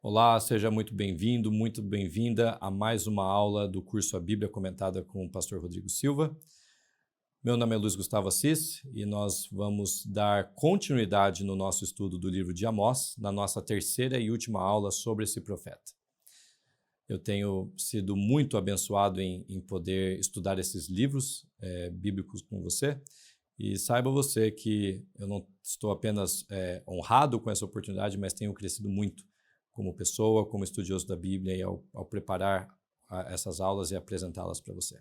Olá, seja muito bem-vindo, muito bem-vinda a mais uma aula do curso A Bíblia Comentada com o pastor Rodrigo Silva. Meu nome é Luiz Gustavo Assis e nós vamos dar continuidade no nosso estudo do livro de Amós, na nossa terceira e última aula sobre esse profeta. Eu tenho sido muito abençoado em poder estudar esses livros bíblicos com você. E saiba você que eu não estou apenas honrado com essa oportunidade, mas tenho crescido muito como pessoa, como estudioso da Bíblia e ao preparar essas aulas e apresentá-las para você.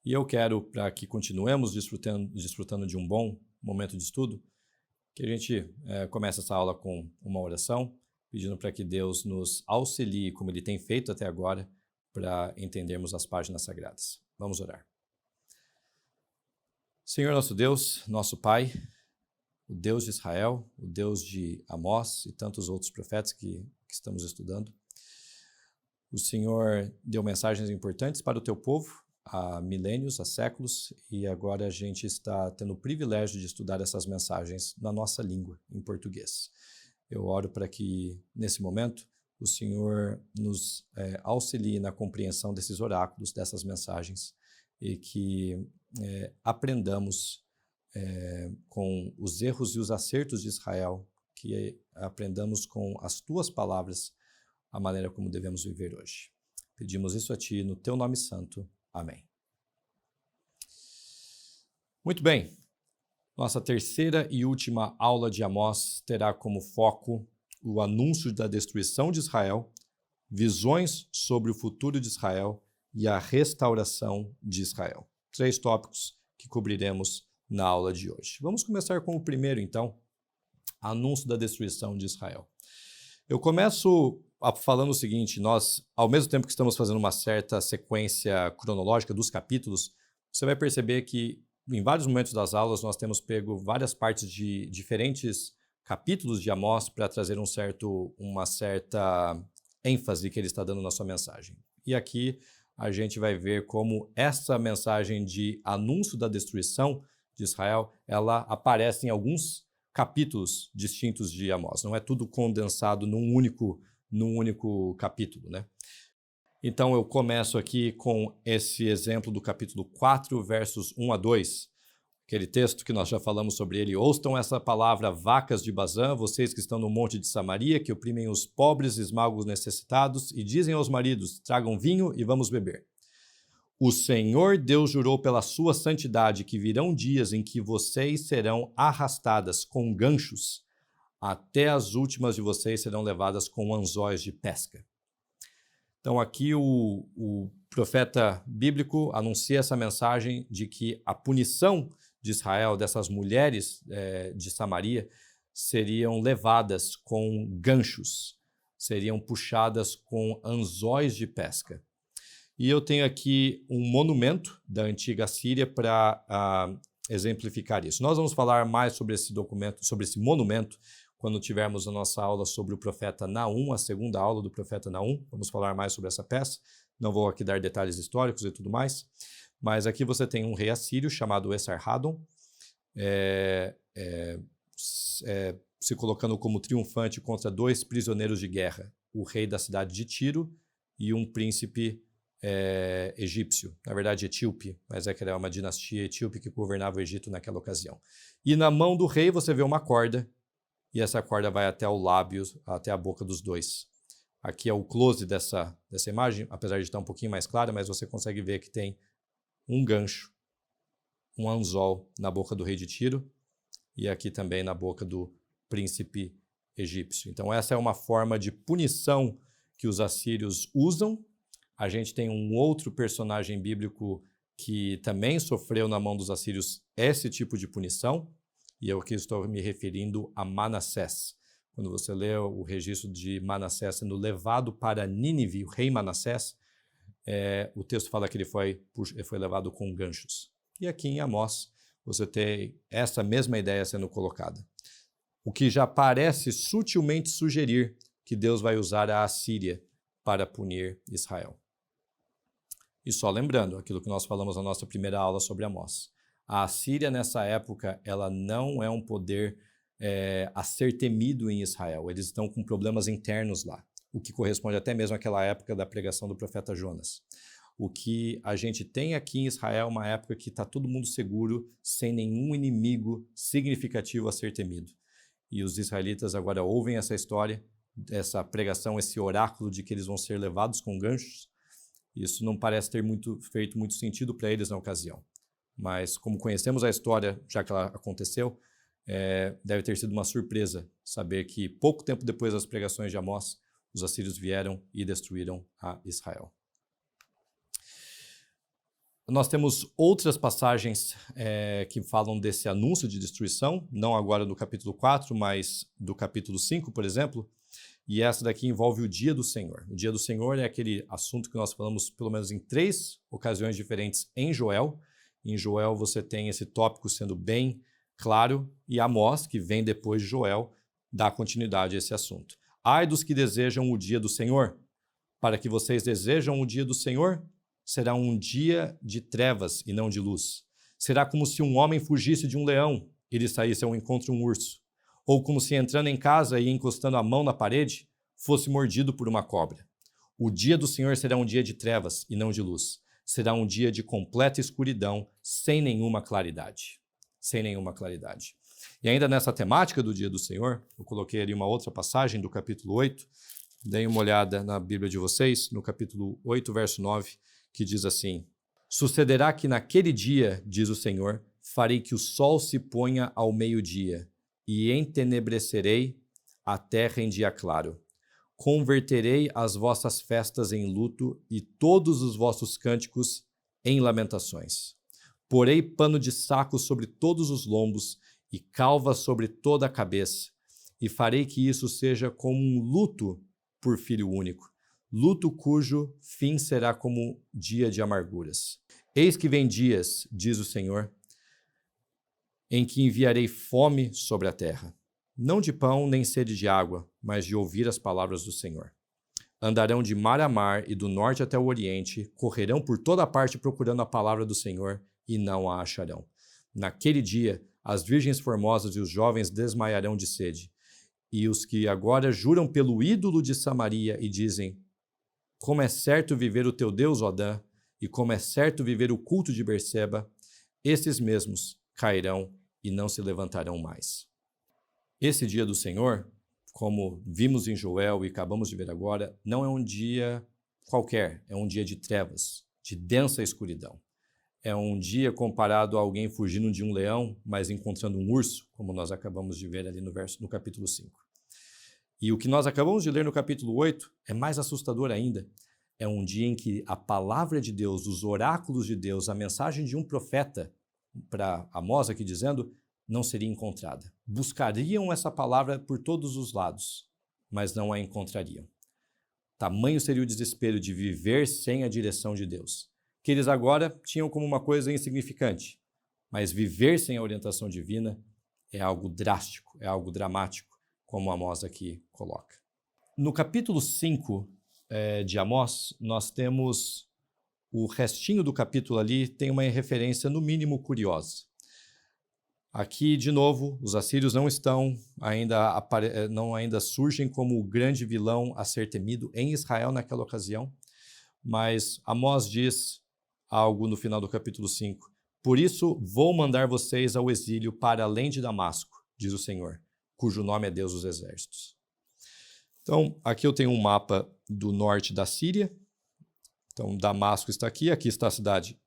E eu quero, para que continuemos desfrutando de um bom momento de estudo, que a gente comece essa aula com uma oração, pedindo para que Deus nos auxilie, como Ele tem feito até agora, para entendermos as páginas sagradas. Vamos orar. Senhor nosso Deus, nosso Pai, o Deus de Israel, o Deus de Amós e tantos outros profetas que estamos estudando. O Senhor deu mensagens importantes para o teu povo há milênios, há séculos, e agora a gente está tendo o privilégio de estudar essas mensagens na nossa língua, em português. Eu oro para que, nesse momento, o Senhor nos auxilie na compreensão desses oráculos, dessas mensagens, e que aprendamos com os erros e os acertos de Israel, que aprendamos com as tuas palavras a maneira como devemos viver hoje. Pedimos isso a ti no teu nome santo. Amém. Muito bem. Nossa terceira e última aula de Amós terá como foco o anúncio da destruição de Israel, visões sobre o futuro de Israel e a restauração de Israel. 3 tópicos que cobriremos na aula de hoje. Vamos começar com o primeiro, então, anúncio da destruição de Israel. Eu começo falando o seguinte: nós, ao mesmo tempo que estamos fazendo uma certa sequência cronológica dos capítulos, você vai perceber que em vários momentos das aulas nós temos pego várias partes de diferentes capítulos de Amós para trazer uma certa ênfase que ele está dando na sua mensagem. E aqui a gente vai ver como essa mensagem de anúncio da destruição de Israel, ela aparece em alguns capítulos distintos de Amós. Não é tudo condensado num único capítulo, né? Então eu começo aqui com esse exemplo do capítulo 4, versos 1 a 2. Aquele texto que nós já falamos sobre ele. Ouçam essa palavra, vacas de Bazã, vocês que estão no monte de Samaria, que oprimem os pobres e esmagam os necessitados, e dizem aos maridos, tragam vinho e vamos beber. O Senhor Deus jurou pela sua santidade que virão dias em que vocês serão arrastadas com ganchos, até as últimas de vocês serão levadas com anzóis de pesca. Então aqui o profeta bíblico anuncia essa mensagem de que a punição de Israel, dessas mulheres de Samaria, seriam levadas com ganchos, seriam puxadas com anzóis de pesca. E eu tenho aqui um monumento da antiga Síria para exemplificar isso. Nós vamos falar mais sobre esse documento, sobre esse monumento, quando tivermos a nossa aula sobre o profeta Naum, a segunda aula do profeta Naum. Vamos falar mais sobre essa peça. Não vou aqui dar detalhes históricos e tudo mais. Mas aqui você tem um rei assírio chamado Esarhaddon, se colocando como triunfante contra 2 prisioneiros de guerra, o rei da cidade de Tiro e um príncipe egípcio, na verdade etíope, mas que era uma dinastia etíope que governava o Egito naquela ocasião. E na mão do rei você vê uma corda, e essa corda vai até o lábio, até a boca dos dois. Aqui é o close dessa imagem, apesar de estar um pouquinho mais clara, mas você consegue ver que tem um gancho, um anzol na boca do rei de Tiro, e aqui também na boca do príncipe egípcio. Então essa é uma forma de punição que os assírios usam. A gente tem um outro personagem bíblico que também sofreu na mão dos assírios esse tipo de punição, e eu aqui estou me referindo a Manassés. Quando você lê o registro de Manassés sendo levado para Nínive, o rei Manassés, o texto fala que ele foi levado com ganchos. E aqui em Amós você tem essa mesma ideia sendo colocada. O que já parece sutilmente sugerir que Deus vai usar a Assíria para punir Israel. E só lembrando aquilo que nós falamos na nossa primeira aula sobre Amós. A Assíria, nessa época, ela não é um poder a ser temido em Israel. Eles estão com problemas internos lá, o que corresponde até mesmo àquela época da pregação do profeta Jonas. O que a gente tem aqui em Israel é uma época que está todo mundo seguro, sem nenhum inimigo significativo a ser temido. E os israelitas agora ouvem essa história, essa pregação, esse oráculo de que eles vão ser levados com ganchos. Isso não parece ter feito muito sentido para eles na ocasião. Mas como conhecemos a história, já que ela aconteceu, deve ter sido uma surpresa saber que pouco tempo depois das pregações de Amós, os assírios vieram e destruíram a Israel. Nós temos outras passagens que falam desse anúncio de destruição, não agora no capítulo 4, mas do capítulo 5, por exemplo, e essa daqui envolve o Dia do Senhor. O Dia do Senhor é aquele assunto que nós falamos pelo menos em 3 ocasiões diferentes em Joel. Em Joel você tem esse tópico sendo bem claro, e Amós, que vem depois de Joel, dá continuidade a esse assunto. Ai dos que desejam o dia do Senhor. Para que vocês desejam o dia do Senhor, será um dia de trevas e não de luz. Será como se um homem fugisse de um leão e lhe saísse ao encontro um urso. Ou como se entrando em casa e encostando a mão na parede, fosse mordido por uma cobra. O dia do Senhor será um dia de trevas e não de luz. Será um dia de completa escuridão, sem nenhuma claridade. Sem nenhuma claridade. E ainda nessa temática do dia do Senhor, eu coloquei ali uma outra passagem do capítulo 8. Deem uma olhada na Bíblia de vocês, no capítulo 8, verso 9, que diz assim: Sucederá que naquele dia, diz o Senhor, farei que o sol se ponha ao meio-dia, e entenebrecerei a terra em dia claro. Converterei as vossas festas em luto e todos os vossos cânticos em lamentações. Porei pano de saco sobre todos os lombos e calva sobre toda a cabeça, e farei que isso seja como um luto por filho único, luto cujo fim será como dia de amarguras. Eis que vem dias, diz o Senhor, em que enviarei fome sobre a terra, não de pão nem sede de água, mas de ouvir as palavras do Senhor. Andarão de mar a mar e do norte até o oriente, correrão por toda parte procurando a palavra do Senhor e não a acharão. Naquele dia, as virgens formosas e os jovens desmaiarão de sede, e os que agora juram pelo ídolo de Samaria e dizem: como é certo viver o teu Deus, ó Dan, e como é certo viver o culto de Berseba, esses mesmos cairão e não se levantarão mais. Esse dia do Senhor, como vimos em Joel e acabamos de ver agora, não é um dia qualquer, é um dia de trevas, de densa escuridão. É um dia comparado a alguém fugindo de um leão, mas encontrando um urso, como nós acabamos de ver ali no capítulo 5. E o que nós acabamos de ler no capítulo 8 é mais assustador ainda. É um dia em que a palavra de Deus, os oráculos de Deus, a mensagem de um profeta, para Amós aqui dizendo, não seria encontrada. Buscariam essa palavra por todos os lados, mas não a encontrariam. Tamanho seria o desespero de viver sem a direção de Deus, que eles agora tinham como uma coisa insignificante, mas viver sem a orientação divina é algo drástico, é algo dramático, como Amós aqui coloca. No capítulo 5 de Amós, nós temos o restinho do capítulo ali, tem uma referência no mínimo curiosa. Aqui, de novo, os assírios não ainda surgem como o grande vilão a ser temido em Israel naquela ocasião, mas Amós diz algo no final do capítulo 5. Por isso vou mandar vocês ao exílio para além de Damasco, diz o Senhor, cujo nome é Deus dos Exércitos. Então, aqui eu tenho um mapa do norte da Síria. Então, Damasco está aqui está a cidade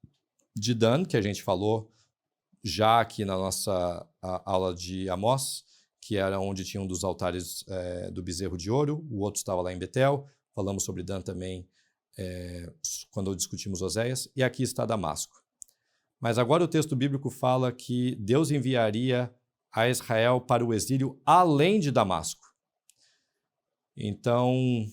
de Dan, que a gente falou já aqui na nossa aula de Amós, que era onde tinha um dos altares do bezerro de ouro, o outro estava lá em Betel, falamos sobre Dan também quando discutimos Oséias, e aqui está Damasco. Mas agora o texto bíblico fala que Deus enviaria a Israel para o exílio além de Damasco. Então,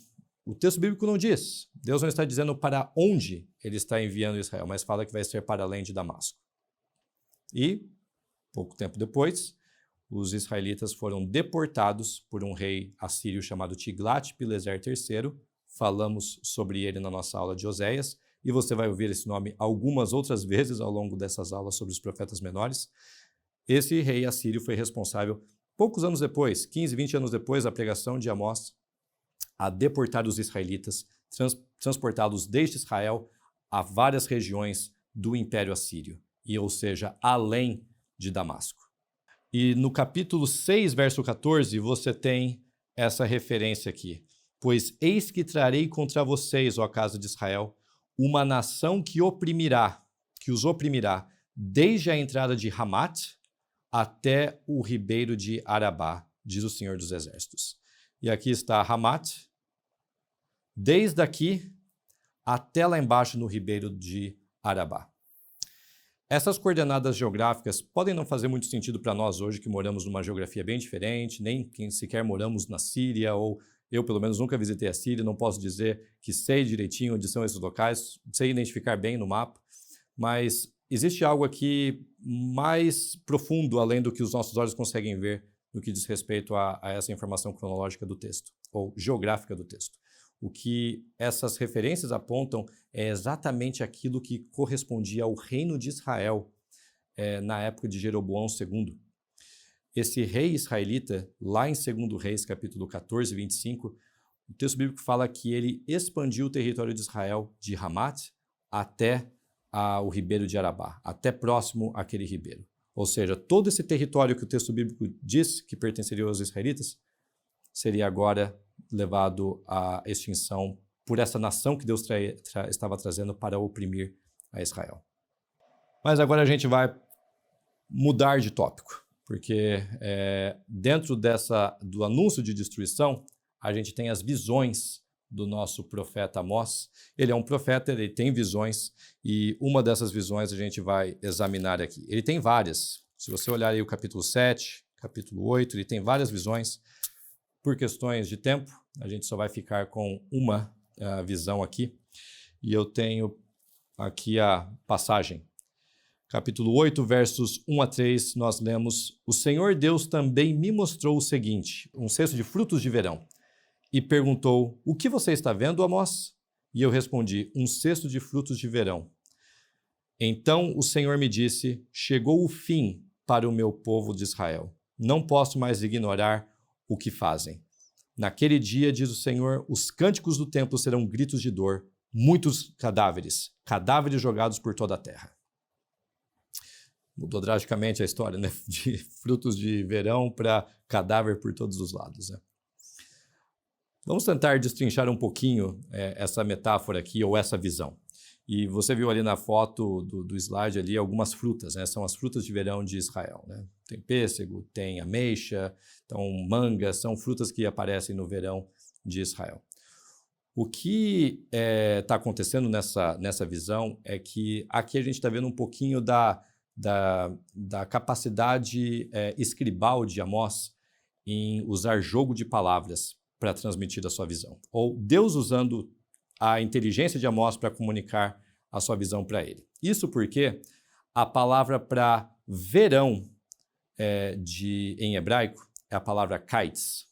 o texto bíblico não diz, Deus não está dizendo para onde ele está enviando Israel, mas fala que vai ser para além de Damasco. E, pouco tempo depois, os israelitas foram deportados por um rei assírio chamado Tiglat-Pileser III. Falamos sobre ele na nossa aula de Oséias, e você vai ouvir esse nome algumas outras vezes ao longo dessas aulas sobre os profetas menores. Esse rei assírio foi responsável poucos anos depois, 15, 20 anos depois da pregação de Amós, a deportar os israelitas, transportá-los desde Israel a várias regiões do Império Assírio, ou seja, além de Damasco. E no capítulo 6, verso 14, você tem essa referência aqui. Pois eis que trarei contra vocês, ó casa de Israel, uma nação que os oprimirá, desde a entrada de Hamat até o ribeiro de Arabá, diz o Senhor dos Exércitos. E aqui está Hamat, desde aqui até lá embaixo no ribeiro de Arabá. Essas coordenadas geográficas podem não fazer muito sentido para nós hoje, que moramos numa geografia bem diferente, nem sequer moramos na Síria, ou eu, pelo menos, nunca visitei a Síria, não posso dizer que sei direitinho onde são esses locais, sei identificar bem no mapa, mas existe algo aqui mais profundo, além do que os nossos olhos conseguem ver, no que diz respeito a essa informação cronológica do texto, ou geográfica do texto. O que essas referências apontam é exatamente aquilo que correspondia ao reino de Israel na época de Jeroboão II. Esse rei israelita, lá em 2 Reis, capítulo 14, 25, o texto bíblico fala que ele expandiu o território de Israel de Hamat até o ribeiro de Arabá, até próximo àquele ribeiro. Ou seja, todo esse território que o texto bíblico diz que pertenceria aos israelitas seria agora levado à extinção por essa nação que Deus estava trazendo para oprimir a Israel. Mas agora a gente vai mudar de tópico, porque dentro do anúncio de destruição, a gente tem as visões do nosso profeta Amós. Ele é um profeta, ele tem visões, e uma dessas visões a gente vai examinar aqui. Ele tem várias. Se você olhar aí o capítulo 7, capítulo 8, ele tem várias visões. Por questões de tempo, a gente só vai ficar com uma visão aqui. E eu tenho aqui a passagem. Capítulo 8, versos 1 a 3, nós lemos: O Senhor Deus também me mostrou o seguinte, um cesto de frutos de verão, e perguntou: O que você está vendo, Amós? E eu respondi: Um cesto de frutos de verão. Então o Senhor me disse: Chegou o fim para o meu povo de Israel. Não posso mais ignorar o que fazem. Naquele dia, diz o Senhor, os cânticos do templo serão gritos de dor, muitos cadáveres jogados por toda a terra. Mudou drasticamente a história, né? De frutos de verão para cadáver por todos os lados, né? Vamos tentar destrinchar um pouquinho essa metáfora aqui, ou essa visão. E você viu ali na foto do slide ali algumas frutas, né? São as frutas de verão de Israel, né? Tem pêssego, tem ameixa, então manga, são frutas que aparecem no verão de Israel. O que está acontecendo nessa visão é que aqui a gente está vendo um pouquinho da capacidade escribal de Amós em usar jogo de palavras para transmitir a sua visão. Ou Deus usando a inteligência de Amós para comunicar a sua visão para ele. Isso porque a palavra para verão em hebraico é a palavra kites.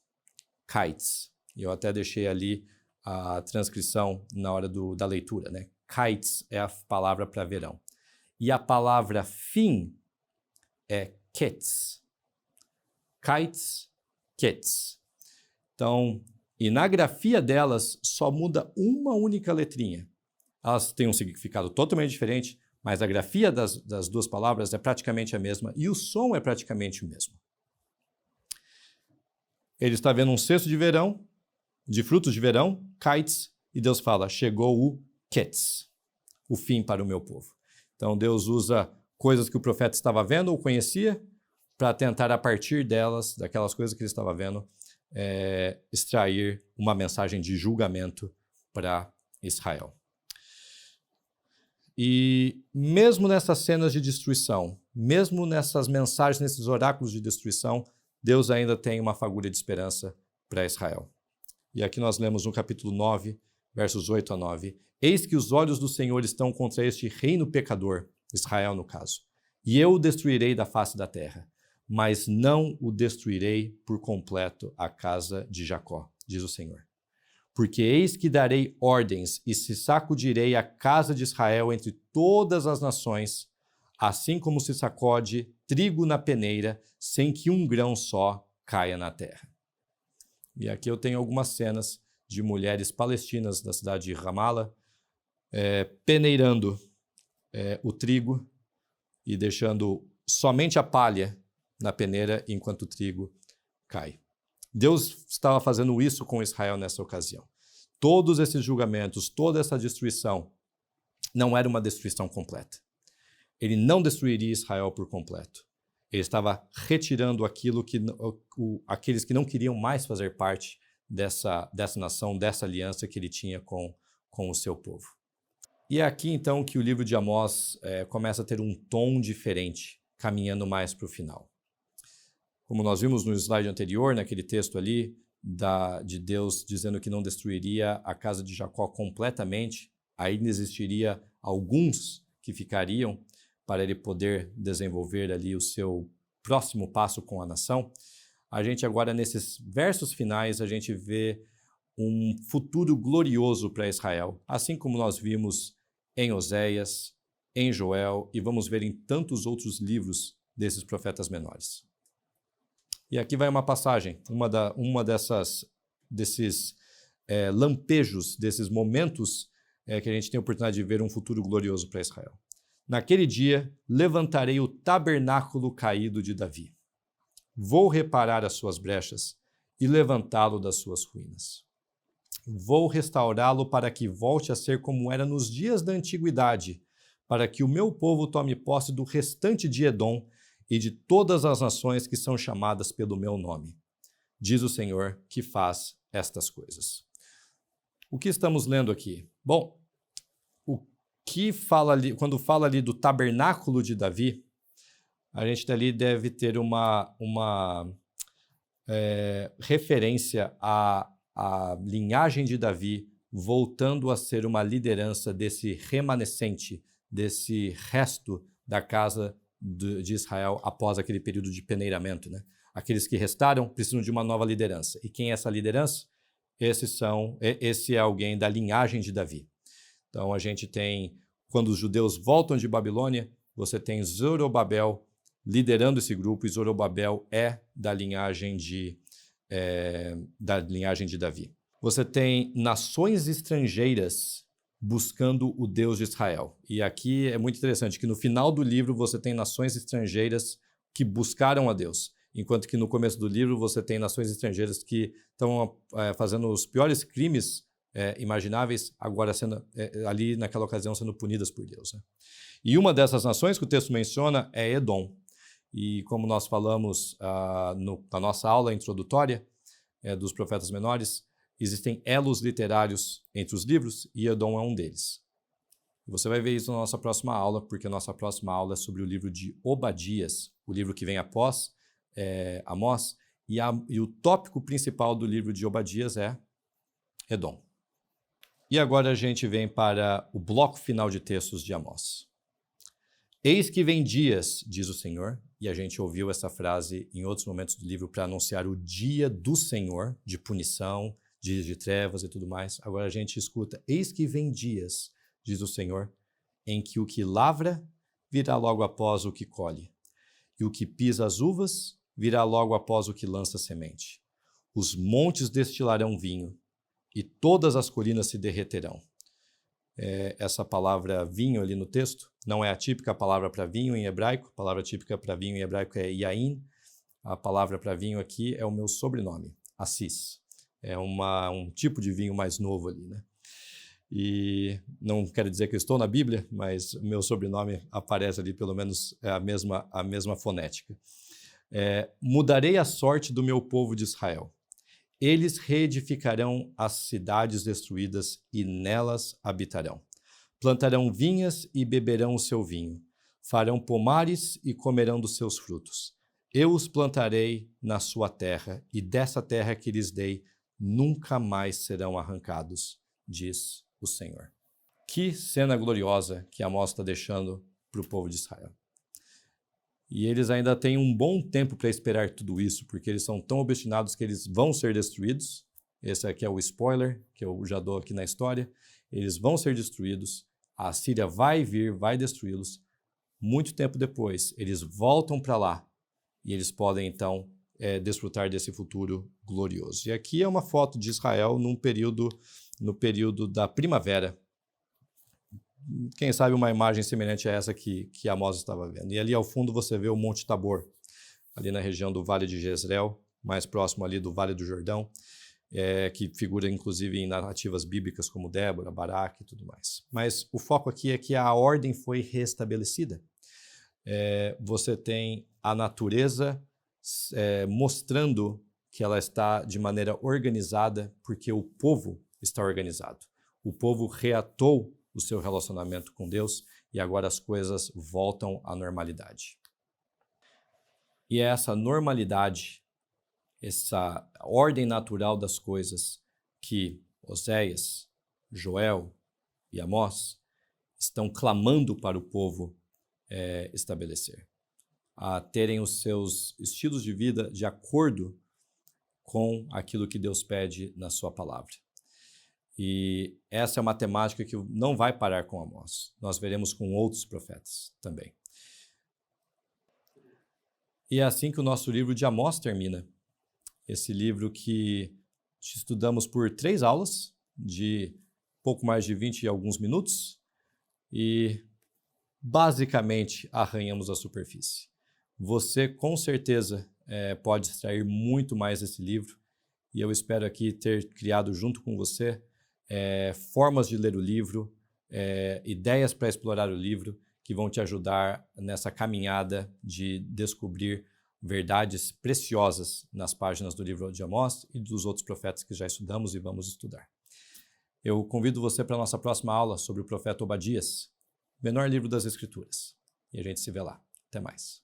Kites. Eu até deixei ali a transcrição na hora da leitura, né? Kites é a palavra para verão. E a palavra fim é ketz. Kites, ketz. Então, e na grafia delas só muda uma única letrinha. Elas têm um significado totalmente diferente, mas a grafia das duas palavras é praticamente a mesma e o som é praticamente o mesmo. Ele está vendo um cesto de verão, de frutos de verão, kites, e Deus fala, chegou o ketz, o fim para o meu povo. Então Deus usa coisas que o profeta estava vendo ou conhecia para tentar, a partir delas, daquelas coisas que ele estava vendo, extrair uma mensagem de julgamento para Israel. E mesmo nessas cenas de destruição, mesmo nessas mensagens, nesses oráculos de destruição, Deus ainda tem uma fagulha de esperança para Israel. E aqui nós lemos no capítulo 9, versos 8 a 9. Eis que os olhos do Senhor estão contra este reino pecador, Israel no caso, e eu o destruirei da face da terra, mas não o destruirei por completo a casa de Jacó, diz o Senhor. Porque eis que darei ordens e se sacudirei a casa de Israel entre todas as nações, assim como se sacode trigo na peneira, sem que um grão só caia na terra. E aqui eu tenho algumas cenas de mulheres palestinas da cidade de Ramallah peneirando o trigo e deixando somente a palha na peneira enquanto o trigo cai. Deus estava fazendo isso com Israel nessa ocasião. Todos esses julgamentos, toda essa destruição, não era uma destruição completa. Ele não destruiria Israel por completo. Ele estava retirando aqueles que não queriam mais fazer parte dessa nação, dessa aliança que ele tinha com o seu povo. E é aqui, então, que o livro de Amós começa a ter um tom diferente, caminhando mais para o final. Como nós vimos no slide anterior, naquele texto ali, de Deus dizendo que não destruiria a casa de Jacó completamente, ainda existiria alguns que ficariam para ele poder desenvolver ali o seu próximo passo com a nação. A gente agora, nesses versos finais, a gente vê um futuro glorioso para Israel, assim como nós vimos em Oséias, em Joel e vamos ver em tantos outros livros desses profetas menores. E aqui vai uma passagem, desses lampejos, desses momentos que a gente tem a oportunidade de ver um futuro glorioso para Israel. Naquele dia, levantarei o tabernáculo caído de Davi. Vou reparar as suas brechas e levantá-lo das suas ruínas. Vou restaurá-lo para que volte a ser como era nos dias da antiguidade, para que o meu povo tome posse do restante de Edom e de todas as nações que são chamadas pelo meu nome. Diz o Senhor que faz estas coisas. O que estamos lendo aqui? Bom, quando fala ali do tabernáculo de Davi, a gente ali deve ter uma referência à linhagem de Davi voltando a ser uma liderança desse remanescente, desse resto da casa de Israel após aquele período de peneiramento, né? Aqueles que restaram precisam de uma nova liderança. E quem é essa liderança? Esse é alguém da linhagem de Davi. Então a gente tem, quando os judeus voltam de Babilônia, você tem Zorobabel liderando esse grupo, e Zorobabel é da linhagem de Davi. Você tem nações estrangeiras buscando o Deus de Israel. E aqui é muito interessante que no final do livro você tem nações estrangeiras que buscaram a Deus, enquanto que no começo do livro você tem nações estrangeiras que estão fazendo os piores crimes imagináveis, agora ali naquela ocasião sendo punidas por Deus, né? E uma dessas nações que o texto menciona é Edom. E como nós falamos na nossa aula introdutória dos profetas menores, existem elos literários entre os livros e Edom é um deles. Você vai ver isso na nossa próxima aula, porque a nossa próxima aula é sobre o livro de Obadias, o livro que vem após Amós, e o tópico principal do livro de Obadias é Edom. E agora a gente vem para o bloco final de textos de Amós. Eis que vem dias, diz o Senhor, e a gente ouviu essa frase em outros momentos do livro para anunciar o dia do Senhor, de punição, dias de trevas e tudo mais. Agora a gente escuta, eis que vem dias, diz o Senhor, em que o que lavra virá logo após o que colhe, e o que pisa as uvas virá logo após o que lança semente. Os montes destilarão vinho, e todas as colinas se derreterão. Essa palavra vinho ali no texto não é a típica palavra para vinho em hebraico. A palavra típica para vinho em hebraico é yain. A palavra para vinho aqui é o meu sobrenome, Assis. É um tipo de vinho mais novo ali, né? E não quero dizer que eu estou na Bíblia, mas o meu sobrenome aparece ali, pelo menos é a mesma fonética. Mudarei a sorte do meu povo de Israel. Eles reedificarão as cidades destruídas e nelas habitarão. Plantarão vinhas e beberão o seu vinho. Farão pomares e comerão dos seus frutos. Eu os plantarei na sua terra, e dessa terra que lhes dei, nunca mais serão arrancados, diz o Senhor. Que cena gloriosa que Amós está deixando para o povo de Israel. E eles ainda têm um bom tempo para esperar tudo isso, porque eles são tão obstinados que eles vão ser destruídos. Esse aqui é o spoiler que eu já dou aqui na história. Eles vão ser destruídos, a Assíria vai vir, vai destruí-los. Muito tempo depois, eles voltam para lá e eles podem então desfrutar desse futuro glorioso. E aqui é uma foto de Israel no período da primavera. Quem sabe uma imagem semelhante a essa que Amós estava vendo. E ali ao fundo você vê o Monte Tabor, ali na região do Vale de Jezreel, mais próximo ali do Vale do Jordão, que figura inclusive em narrativas bíblicas como Débora, Baraque e tudo mais. Mas o foco aqui é que a ordem foi restabelecida. Você tem a natureza mostrando que ela está de maneira organizada, porque o povo está organizado. O povo reatou o seu relacionamento com Deus e agora as coisas voltam à normalidade. E é essa normalidade, essa ordem natural das coisas que Oséias, Joel e Amós estão clamando para o povo estabelecer, a terem os seus estilos de vida de acordo com aquilo que Deus pede na sua palavra. E essa é uma temática que não vai parar com Amós. Nós veremos com outros profetas também. E é assim que o nosso livro de Amós termina. Esse livro que estudamos por 3 aulas, de pouco mais de 20 e alguns minutos, e basicamente arranhamos a superfície. Você com certeza pode extrair muito mais desse livro, e eu espero aqui ter criado junto com você formas de ler o livro, ideias para explorar o livro, que vão te ajudar nessa caminhada de descobrir verdades preciosas nas páginas do livro de Amós e dos outros profetas que já estudamos e vamos estudar. Eu convido você para a nossa próxima aula sobre o profeta Obadias, menor livro das Escrituras. E a gente se vê lá. Até mais.